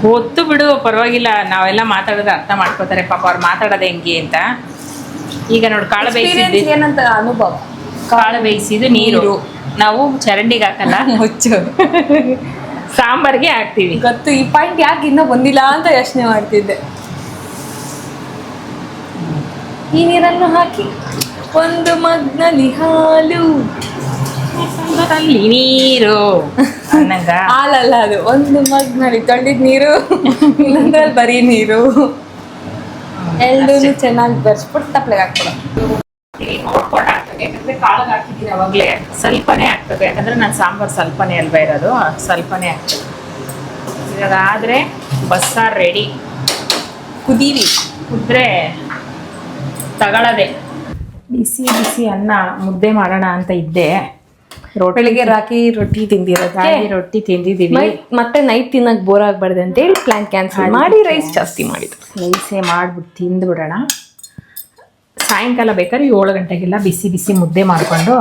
ಗೊತ್ತು ಬಿಡು, ಪರವಾಗಿಲ್ಲ. ನಾವೆಲ್ಲ ಮಾತಾಡಿದ್ರೆ ಅರ್ಥ ಮಾಡ್ಕೋತಾರೆ ಪಾಪ, ಅವ್ರು ಮಾತಾಡೋದು ಹೆಂಗೆ ಅಂತ. ಈಗ ನೋಡಿ, ಕಾಳು ಬೇಯಿಸಿದ್ದು ಏನಂತ ಅನುಭವ. ಕಾಳು ಬೇಯಿಸಿದ್ದು ನೀರು ನಾವು ಚರಂಡಿಗೆ ಹಾಕಲ್ಲ, ಮುಚ್ಚು ಸಾಂಬಾರ್ಗೆ ಹಾಕ್ತೀವಿ. ಗೊತ್ತು, ಈ ಪಾಯಿಂಟ್ ಯಾಕೆ ಇನ್ನೂ ಬಂದಿಲ್ಲ ಅಂತ ಯೋಚನೆ ಮಾಡ್ತಿದ್ದೆ. ಈ ನೀರನ್ನು ಹಾಕಿ ಒಂದು ಮಗ್ನಲ್ಲಿ ಹಾಲು, ಅಲ್ಲಿ ನೀರು ಅನ್ನಂಗ. ಹಾಲಲ್ಲ, ಅದು ಒಂದು ಮಗ್ನಲ್ಲಿ ತೊಳೆದಿದ್ ನೀರು, ಇನ್ನೊಂದ್ರಲ್ಲಿ ಬರೀ ನೀರು. ಎರಡೂ ಚೆನ್ನಾಗಿ ಬೆರೆಸ್ಬಿಟ್ಟು ತಪ್ಪಲೆಗೆ ಹಾಕ್ಬಿಡ. ಯಾಕಂದ್ರೆ ಕಾಳಿಗೆ ಹಾಕಿದ್ದೀನಿ ಅವಾಗಲೇ, ಸ್ವಲ್ಪನೇ ಹಾಕ್ಬೇಕು. ಯಾಕಂದ್ರೆ ನಾನು ಸಾಂಬಾರು ಸ್ವಲ್ಪನೇ ಅಲ್ವಾ ಇರೋದು, ಸ್ವಲ್ಪನೇ ಹಾಕ್ಬೇಕು. ಇವಾಗ ಆದರೆ ಬಸ್ಸಾರು ರೆಡಿ. ಕುದೀರಿ, ಕುದ್ರೆ ತಗೊಳ್ಳೋದೆ. ಬಿಸಿ ಬಿಸಿ ಅನ್ನ ಮುದ್ದೆ ಮಾಡೋಣ ಅಂತ ಇದ್ದೆ. ಬೆಳಿಗ್ಗೆ ರಾಗಿ ರೊಟ್ಟಿ ತಿಂದಿರೋದು, ರಾಗಿ ರೊಟ್ಟಿ ತಿಂದಿದ್ದೀವಿ. ಮತ್ತೆ ನೈಟ್ ತಿನ್ನಕ್ ಬೋರ್ ಆಗ್ಬಾರ್ದು ಅಂತೇಳಿ ಪ್ಲಾನ್ ಕ್ಯಾನ್ಸಲ್ ಮಾಡಿ ರೈಸ್ ಜಾಸ್ತಿ ಮಾಡಿದ್ರು. ರೈಸೇ ಮಾಡ್ಬಿಟ್ಟು ತಿಂದ್ಬಿಡೋಣ. ಸಾಯಂಕಾಲ ಬೇಕಾದ್ರೆ 7 ಗಂಟೆಗೆಲ್ಲ ಬಿಸಿ ಬಿಸಿ ಮುದ್ದೆ ಮಾಡಿಕೊಂಡು,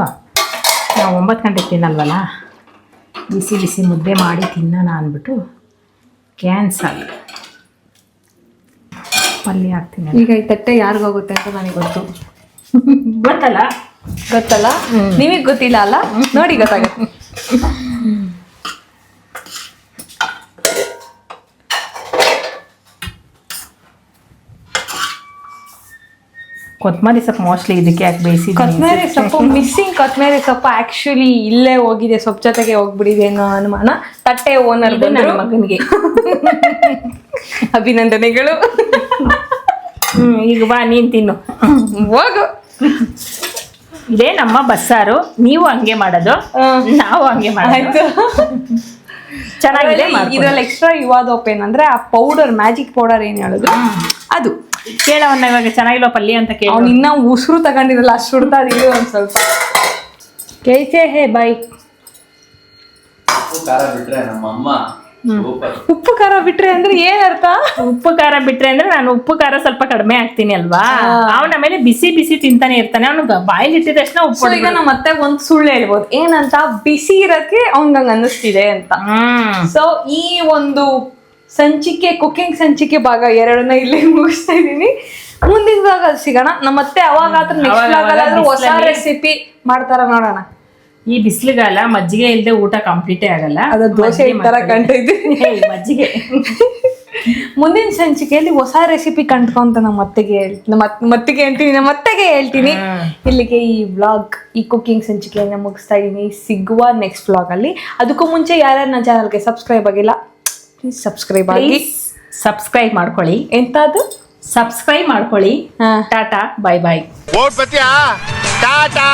ನಾವು 9 ಗಂಟೆಗೆ ತಿನ್ನಲ್ವಲ್ಲ, ಬಿಸಿ ಬಿಸಿ ಮುದ್ದೆ ಮಾಡಿ ತಿನ್ನೋಣ ಅಂದ್ಬಿಟ್ಟು ಕ್ಯಾನ್ಸಲ್. ಪಲ್ಯ ಹಾಕ್ತೀನಿ. ಈಗ ಈ ತಟ್ಟೆ ಯಾರಿಗೋಗುತ್ತೆ ಅಂತ ನನಗೆ ಗೊತ್ತಲ್ಲ. ಗೊತ್ತಲ್ಲ, ನಿಮಗೆ ಗೊತ್ತಿಲ್ಲ ಅಲ್ಲ, ನೋಡಿ ಗೊತ್ತಾಗುತ್ತೆ. ಕೊತ್ತಂಬರಿ ಸೊಪ್ಪು ಮೋಸ್ಟ್ಲಿ ಇದಕ್ಕೆ ಯಾಕೆ ಬೇಯಿಸಿ. ಕೊತ್ತಂಬರಿ ಸೊಪ್ಪು ಮಿಸ್ಸಿಂಗ್. ಕೊತ್ತಂಬರಿ ಸೊಪ್ಪು ಆಕ್ಚುಲಿ ಇಲ್ಲೇ ಹೋಗಿದೆ, ಸೊಪ್ಪು ಜೊತೆಗೆ ಹೋಗ್ಬಿಡಿದೆ ಅನ್ನೋ ಅನುಮಾನ. ತಟ್ಟೆ ಓನರ್ ನನ್ನ ಮಗನಿಗೆ ಅಭಿನಂದನೆಗಳು. ಈಗ ಬಾ ನೀನ್ ತಿನ್ನು, ಹೋಗು. ಇದೇ ನಮ್ಮ ಬಸ್ಸಾರು. ನೀವು ಹಂಗೆ ಮಾಡೋದು, ನಾವು ಹಂಗೆ ಮಾಡೋದು. ಚೆನ್ನಾಗಿದೆ. ಇದ್ರಲ್ಲಿ ಎಕ್ಸ್ಟ್ರಾ ಯುವಾದೋಪ್ ಏನಂದ್ರೆ ಆ ಪೌಡರ್, ಮ್ಯಾಜಿಕ್ ಪೌಡರ್ ಏನ್ ಹೇಳುದು ಅದು ಕೇಳವನ್ನ ಇವಾಗ ಚೆನ್ನಾಗಿಲ್ಲ ಪಲ್ಯ ಅಂತ ಕೇಳಿ. ಅವ್ನು ಇನ್ನ ಉಸಿರು ತಗೊಂಡಿರಲ್ಲ, ಅಷ್ಟು ಹುಡ್ತಾ ಇದೀವಿ ಒಂದ್ ಸ್ವಲ್ಪ. ಕೇಳ್ತೆ ಹೇ ಬಾಯ್. ಖಾರ ಬಿಟ್ರೆ ನಮ್ಮಮ್ಮ ಉಪ್ಪು ಖಾರ ಬಿಟ್ರೆ ಅಂದ್ರೆ ಏನ್ ಅರ್ಥ? ಉಪ್ಪು ಖಾರ ಬಿಟ್ರೆ ಅಂದ್ರೆ ನಾನು ಉಪ್ಪು ಖಾರ ಸ್ವಲ್ಪ ಕಡಿಮೆ ಹಾಕ್ತೀನಿ ಅಲ್ವಾ. ಅವನ ಮೇಲೆ ಬಿಸಿ ಬಿಸಿ ತಿಂತಾನೆ ಇರ್ತಾನೆ. ಅವನು ಬಾಯಲ್ಲಿ ಇಟ್ಟಿದ ತಕ್ಷಣ ಉಪ್ಪು. ಈಗ ನಾ ಮತ್ತೆ ಒಂದ್ ಸುಳ್ಳು ಹೇಳ್ಬೋದು, ಏನಂತ, ಬಿಸಿ ಇರಕ್ಕೆ ಅವ್ನಿಗೆ ಅನ್ನಿಸ್ತಿದೆ ಅಂತ. ಸೊ ಈ ಒಂದು ಸಂಚಿಕೆ, ಕುಕಿಂಗ್ ಸಂಚಿಕೆ ಭಾಗ 2ನ್ನ ಇಲ್ಲಿ ಮುಗಿಸ್ತಾ ಇದೀನಿ. ಮುಂದಿನ ಭಾಗ ಸಿಗೋಣ. ನಮ್ಮತ್ತೆ ಅವಾಗಾದ್ರೂ ನೆಕ್ಸ್ಟ್ ಭಾಗಲ್ಲಾದ್ರೂ ಹೊಸ ರೆಸಿಪಿ ಮಾಡ್ತಾರ ನೋಡೋಣ. ಈ ಬಿಸಿಲುಗಾಲ ಮಜ್ಜಿಗೆ ಇಲ್ಲದೆ ಊಟ ಕಂಪ್ಲೀಟೇ ಆಗಲ್ಲ. ಅದು ದೋಸೆ ತರ ಕಂಡಿದ್ದೀನಿ. ಮಜ್ಜಿಗೆ. ಮುಂದಿನ ಸಂಚಿಕೆಯಲ್ಲಿ ಹೊಸ ರೆಸಿಪಿ ಕಂಡ್ಕೊಂತ ನಮ್ಮ ಮತ್ತಿಗೆ ಹೇಳ್ತೀನಿ. ಇಲ್ಲಿಗೆ ಈ ವ್ಲಾಗ್, ಈ ಕುಕಿಂಗ್ ಸಂಚಿಕೆಯನ್ನ ಮುಗಿಸ್ತಾ ಇದೀನಿ. ಸಿಗುವ ನೆಕ್ಸ್ಟ್ ವ್ಲಾಗ್ ಅಲ್ಲಿ. ಅದಕ್ಕೂ ಮುಂಚೆ ಯಾರ್ಯಾರು ನನ್ನ ಚಾನಲ್ಗೆ ಸಬ್ಸ್ಕ್ರೈಬ್ ಆಗಿಲ್ಲ, ಪ್ಲೀಸ್ ಸಬ್ಸ್ಕ್ರೈಬ್ ಆಗಿ. ಸಬ್ಸ್ಕ್ರೈಬ್ ಮಾಡ್ಕೊಳ್ಳಿ. ಎಂತದು? ಸಬ್ಸ್ಕ್ರೈಬ್ ಮಾಡ್ಕೊಳ್ಳಿ. ಟಾಟಾ, ಬಾಯ್ ಬಾಯ್. ಟಾಟಾ.